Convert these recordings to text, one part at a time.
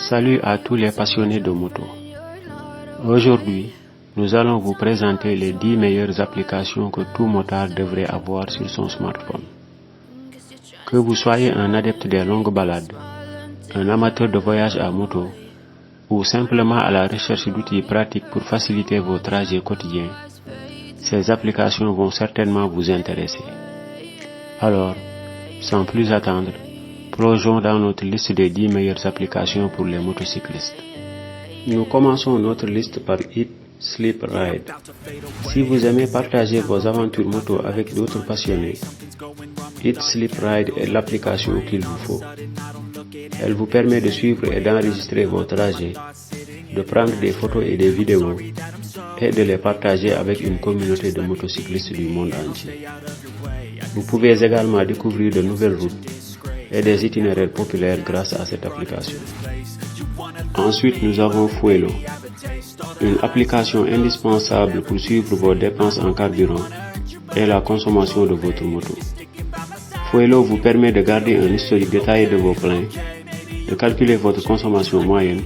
Salut à tous les passionnés de moto. Aujourd'hui, nous allons vous présenter les 10 meilleures applications que tout motard devrait avoir sur son smartphone. Que vous soyez un adepte des longues balades, un amateur de voyage à moto, ou simplement à la recherche d'outils pratiques pour faciliter vos trajets quotidiens, ces applications vont certainement vous intéresser. Alors, sans plus attendre, plongeons dans notre liste des 10 meilleures applications pour les motocyclistes. Nous commençons notre liste par Eat, Sleep, Ride. Si vous aimez partager vos aventures moto avec d'autres passionnés, Eat, Sleep, Ride est l'application qu'il vous faut. Elle vous permet de suivre et d'enregistrer vos trajets, de prendre des photos et des vidéos, et de les partager avec une communauté de motocyclistes du monde entier. Vous pouvez également découvrir de nouvelles routes et des itinéraires populaires grâce à cette application. Ensuite, nous avons Fuelo, une application indispensable pour suivre vos dépenses en carburant et la consommation de votre moto. Fuelo vous permet de garder un historique détaillé de vos pleins, de calculer votre consommation moyenne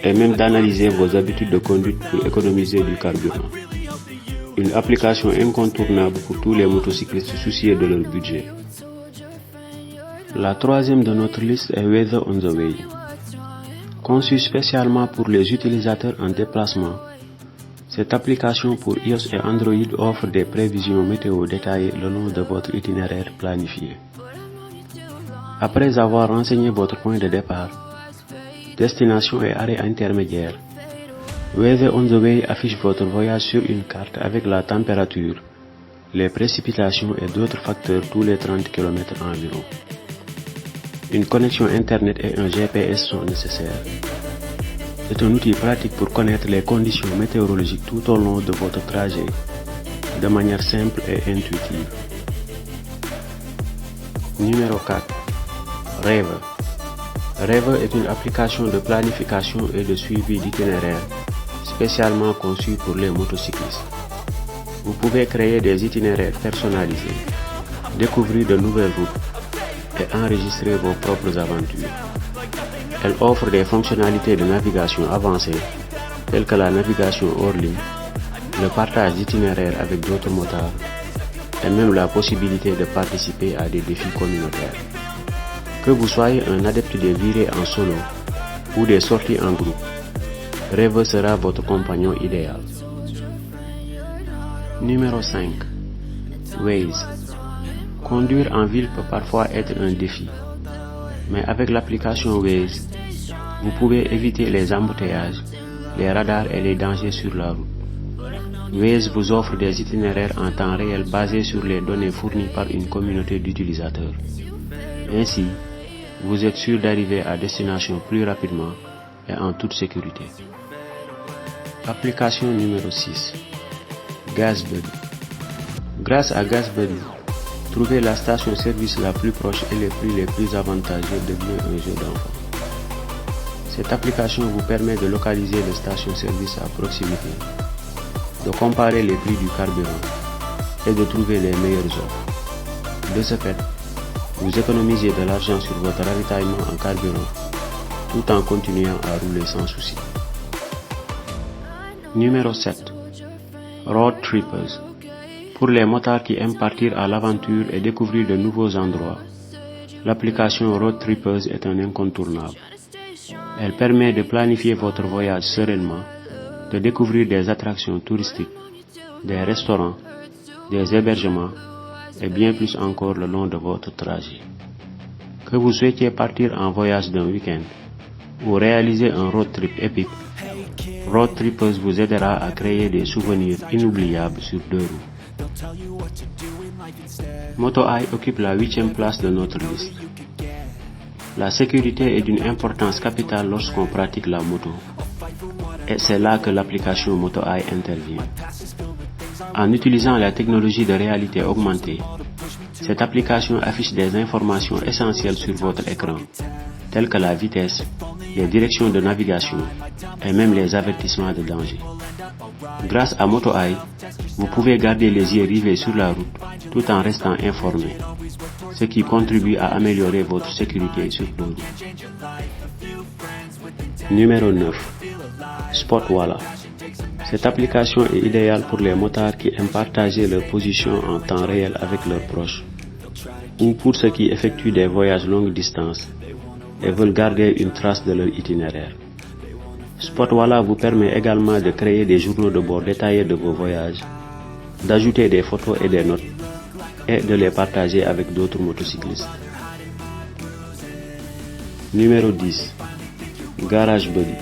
et même d'analyser vos habitudes de conduite pour économiser du carburant. Une application incontournable pour tous les motocyclistes soucieux de leur budget. La troisième de notre liste est Weather on the Way. Conçue spécialement pour les utilisateurs en déplacement, cette application pour iOS et Android offre des prévisions météo détaillées le long de votre itinéraire planifié. Après avoir renseigné votre point de départ, destination et arrêt intermédiaire, Weather on the Way affiche votre voyage sur une carte avec la température, les précipitations et d'autres facteurs tous les 30 km environ. Une connexion Internet et un GPS sont nécessaires. C'est un outil pratique pour connaître les conditions météorologiques tout au long de votre trajet, de manière simple et intuitive. Numéro 4. Raver. Raver est une application de planification et de suivi d'itinéraires, spécialement conçue pour les motocyclistes. Vous pouvez créer des itinéraires personnalisés, découvrir de nouvelles routes, et enregistrer vos propres aventures. Elle offre des fonctionnalités de navigation avancées, telles que la navigation hors ligne, le partage d'itinéraires avec d'autres motards, et même la possibilité de participer à des défis communautaires. Que vous soyez un adepte des virées en solo ou des sorties en groupe, Raver sera votre compagnon idéal. Numéro 5. Waze. Conduire en ville peut parfois être un défi, mais avec l'application Waze, vous pouvez éviter les embouteillages, les radars et les dangers sur la route. Waze vous offre des itinéraires en temps réel basés sur les données fournies par une communauté d'utilisateurs. Ainsi, vous êtes sûr d'arriver à destination plus rapidement et en toute sécurité. Application numéro 6. GasBuddy. Grâce à GasBuddy, trouver la station-service la plus proche et les prix les plus avantageux devient un jeu d'enfant. Cette application vous permet de localiser les stations-service à proximité, de comparer les prix du carburant et de trouver les meilleures offres. De ce fait, vous économisez de l'argent sur votre ravitaillement en carburant tout en continuant à rouler sans souci. Numéro 7. Road Trippers. Pour les motards qui aiment partir à l'aventure et découvrir de nouveaux endroits, l'application Road Trippers est un incontournable. Elle permet de planifier votre voyage sereinement, de découvrir des attractions touristiques, des restaurants, des hébergements et bien plus encore le long de votre trajet. Que vous souhaitiez partir en voyage d'un week-end ou réaliser un road trip épique, Road Trippers vous aidera à créer des souvenirs inoubliables sur 2 roues. Moto-Eye occupe la 8e place de notre liste. La sécurité est d'une importance capitale lorsqu'on pratique la moto, et c'est là que l'application Moto-Eye intervient. En utilisant la technologie de réalité augmentée, cette application affiche des informations essentielles sur votre écran, telles que la vitesse, les directions de navigation et même les avertissements de danger. Grâce à Moto-Eye, vous pouvez garder les yeux rivés sur la route tout en restant informé, ce qui contribue à améliorer votre sécurité sur la route. Numéro 9. Spotwalla. Cette application est idéale pour les motards qui aiment partager leur position en temps réel avec leurs proches, ou pour ceux qui effectuent des voyages longue distance et veulent garder une trace de leur itinéraire. Spotwalla vous permet également de créer des journaux de bord détaillés de vos voyages, d'ajouter des photos et des notes, et de les partager avec d'autres motocyclistes. Numéro 10. GarageBuddy.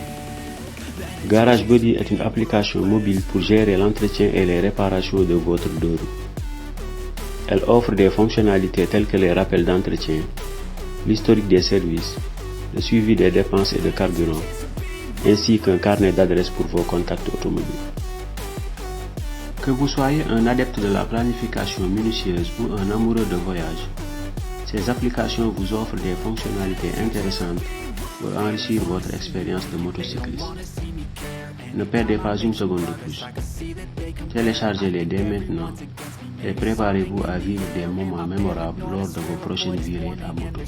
GarageBuddy est une application mobile pour gérer l'entretien et les réparations de votre deux roues. Elle offre des fonctionnalités telles que les rappels d'entretien, l'historique des services, le suivi des dépenses et de carburant, ainsi qu'un carnet d'adresses pour vos contacts automobiles. Que vous soyez un adepte de la planification minutieuse ou un amoureux de voyage, ces applications vous offrent des fonctionnalités intéressantes pour enrichir votre expérience de motocycliste. Ne perdez pas une seconde de plus. Téléchargez-les dès maintenant et préparez-vous à vivre des moments mémorables lors de vos prochaines virées à moto.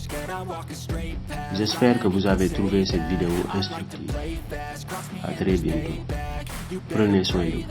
J'espère que vous avez trouvé cette vidéo instructive. À très bientôt. Prenez soin de vous.